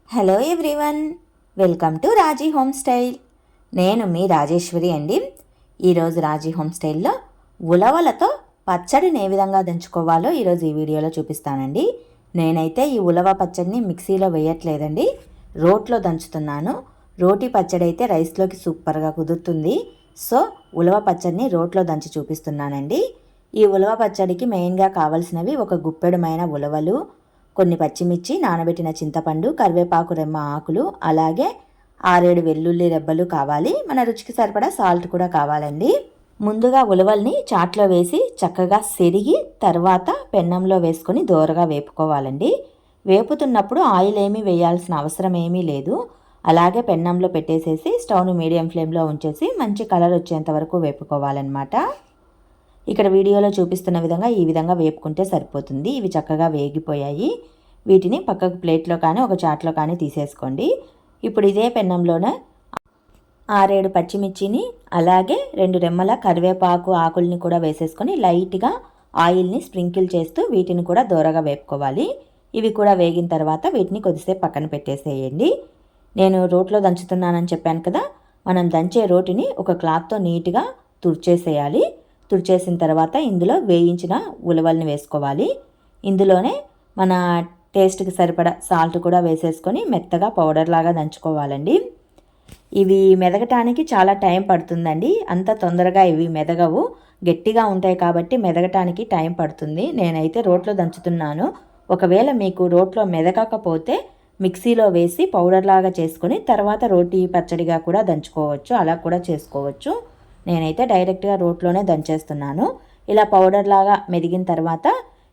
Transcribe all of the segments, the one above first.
Hello everyone, welcome to Raji home style. నేను మీ రాజేశ్వరి అండి. ఈరోజు రాజీ హోమ్ స్టైల్లో ఉలవలతో పచ్చడిని ఏ విధంగా దంచుకోవాలో ఈరోజు ఈ వీడియోలో చూపిస్తానండి. నేనైతే ఈ ఉలవ పచ్చడిని మిక్సీలో వేయట్లేదండి, రోట్లో దంచుతున్నాను. రోటి పచ్చడి అయితే రైస్లోకి సూపర్గా కుదురుతుంది. సో ఉలవ పచ్చడిని రోట్లో దంచి చూపిస్తున్నానండి. ఈ ఉలవ పచ్చడికి మెయిన్గా కావాల్సినవి ఒక గుప్పెడుమైన ఉలవలు, కొన్ని పచ్చిమిర్చి, నానబెట్టిన చింతపండు, కరివేపాకు రెమ్మ ఆకులు, అలాగే 6-7 వెల్లుల్లి రెబ్బలు కావాలి. మన రుచికి సరిపడా సాల్ట్ కూడా కావాలండి. ముందుగా ఉలవల్ని చాట్లో వేసి చక్కగా సెరిగి తర్వాత పెన్నంలో వేసుకొని దోరగా వేపుకోవాలండి. వేపుతున్నప్పుడు ఆయిల్ ఏమీ వేయాల్సిన అవసరం ఏమీ లేదు. అలాగే పెన్నంలో పెట్టేసేసి స్టవ్ను మీడియం ఫ్లేమ్లో ఉంచేసి మంచి కలర్ వచ్చేంత వరకు వేపుకోవాలన్నమాట. ఇక్కడ వీడియోలో చూపిస్తున్న విధంగా ఈ విధంగా వేపుకుంటే సరిపోతుంది. ఇవి చక్కగా వేగిపోయాయి. వీటిని పక్కకు ప్లేట్లో కానీ ఒక చాట్లో కానీ తీసేసుకోండి. ఇప్పుడు ఇదే పెన్నంలోనే 6-7 పచ్చిమిర్చిని అలాగే 2 రెమ్మల కరివేపాకు ఆకుల్ని కూడా వేసేసుకొని లైట్గా ఆయిల్ని స్ప్రింకిల్ చేస్తూ వీటిని కూడా దోరగా వేపుకోవాలి. ఇవి కూడా వేగిన తర్వాత వీటిని కొద్దిసేపు పక్కన పెట్టేసేయండి. నేను రోట్లో దంచుతున్నానని చెప్పాను కదా, మనం దంచే రోటిని ఒక క్లాత్తో నీట్గా తుడిచేసేయాలి. తుడిచేసిన తర్వాత ఇందులో వేయించిన ఉలవల్ని వేసుకోవాలి. ఇందులోనే మన టేస్ట్కి సరిపడా సాల్ట్ కూడా వేసేసుకొని మెత్తగా పౌడర్ లాగా దంచుకోవాలండి. ఇవి మెదగటానికి చాలా టైం పడుతుందండి. అంత తొందరగా ఇవి మెదగవు, గట్టిగా ఉంటాయి కాబట్టి మెదగటానికి టైం పడుతుంది. నేనైతే రోట్లో దంచుతున్నాను. ఒకవేళ మీకు రోట్లో మెదగకపోతే మిక్సీలో వేసి పౌడర్ లాగా చేసుకొని తర్వాత రోటి పచ్చడిగా కూడా దంచుకోవచ్చు, అలా కూడా చేసుకోవచ్చు. నేనైతే డైరెక్ట్గా రోట్లోనే దంచేస్తున్నాను. ఇలా పౌడర్ లాగా మెదిగిన తర్వాత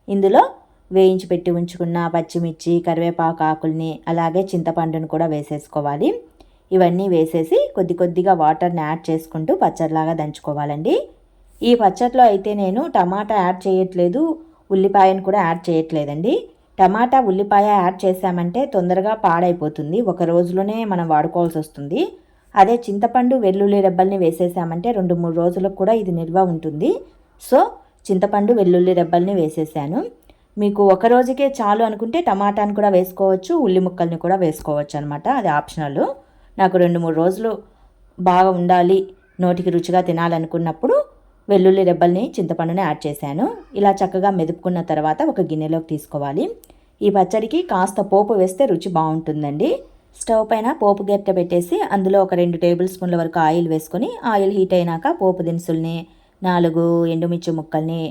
ఇందులో వేయించి పెట్టి ఉంచుకున్న పచ్చిమిర్చి, కరివేపాకు ఆకుల్ని అలాగే చింతపండును కూడా వేసేసుకోవాలి. ఇవన్నీ వేసేసి కొద్ది కొద్దిగా వాటర్ని యాడ్ చేసుకుంటూ పచ్చడిలాగా దంచుకోవాలండి. ఈ పచ్చడిలో అయితే నేను టమాటా యాడ్ చేయట్లేదు, ఉల్లిపాయను కూడా యాడ్ చేయట్లేదండి. టమాటా ఉల్లిపాయ యాడ్ చేసామంటే తొందరగా పాడైపోతుంది, ఒక రోజులోనే మనం వాడుకోవాల్సి వస్తుంది. అదే చింతపండు వెల్లుల్లి రెబ్బల్ని వేసేసామంటే 2-3 రోజులకు కూడా ఇది నిల్వ ఉంటుంది. సో చింతపండు వెల్లుల్లి రెబ్బల్ని వేసేసాను. మీకు ఒక రోజుకే చాలు అనుకుంటే టమాటాను కూడా వేసుకోవచ్చు, ఉల్లి ముక్కల్ని కూడా వేసుకోవచ్చు అనమాట, అది ఆప్షనల్. నాకు 2-3 రోజులు బాగా ఉండాలి, నోటికి రుచిగా తినాలనుకున్నప్పుడు వెల్లుల్లి రెబ్బల్ని చింతపండుని యాడ్ చేశాను. ఇలా చక్కగా మెదుపుకున్న తర్వాత ఒక గిన్నెలోకి తీసుకోవాలి. ఈ పచ్చడికి కాస్త పోపు వేస్తే రుచి బాగుంటుందండి. స్టవ్ పైన పోపు గెట్టె పెట్టేసి అందులో ఒక 2 టేబుల్ స్పూన్ల వరకు ఆయిల్ వేసుకొని ఆయిల్ హీట్ అయినాక పోపు దినుసుల్ని, 4 ఎండుమిర్చి ముక్కల్ని,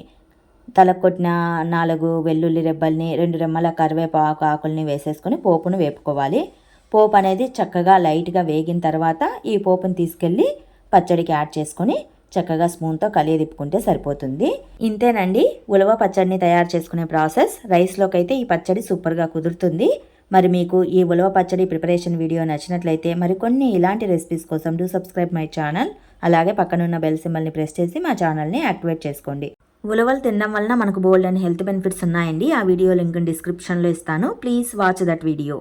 తలకొట్టిన 4 వెల్లుల్లి రెబ్బల్ని, 2 రెమ్మల కరివేపాకు ఆకుల్ని వేసేసుకొని పోపును వేపుకోవాలి. పోపు అనేది చక్కగా లైట్గా వేగిన తర్వాత ఈ పోపుని తీసుకెళ్ళి పచ్చడికి యాడ్ చేసుకొని చక్కగా స్పూన్తో కలియదిప్పుకుంటే సరిపోతుంది. ఇంతేనండి ఉలవ పచ్చడిని తయారు చేసుకునే ప్రాసెస్. రైస్లోకి అయితే ఈ పచ్చడి సూపర్గా కుదురుతుంది. మరి మీకు ఈ ఉలవ పచ్చడి ప్రిపరేషన్ వీడియో నచ్చినట్లయితే మరికొన్ని ఇలాంటి రెసిపీస్ కోసం డూ సబ్స్క్రైబ్ మై ఛానల్. అలాగే పక్కనున్న బెల్ సింబల్ని ప్రెస్ చేసి మా ఛానల్ని యాక్టివేట్ చేసుకోండి. ఉలవలు తినడం వలన మనకు బోల్డ్ అండ్ హెల్త్ బెనిఫిట్స్ ఉన్నాయండి. ఆ వీడియో లింక్ డిస్క్రిప్షన్లో ఇస్తాను. Please watch that video.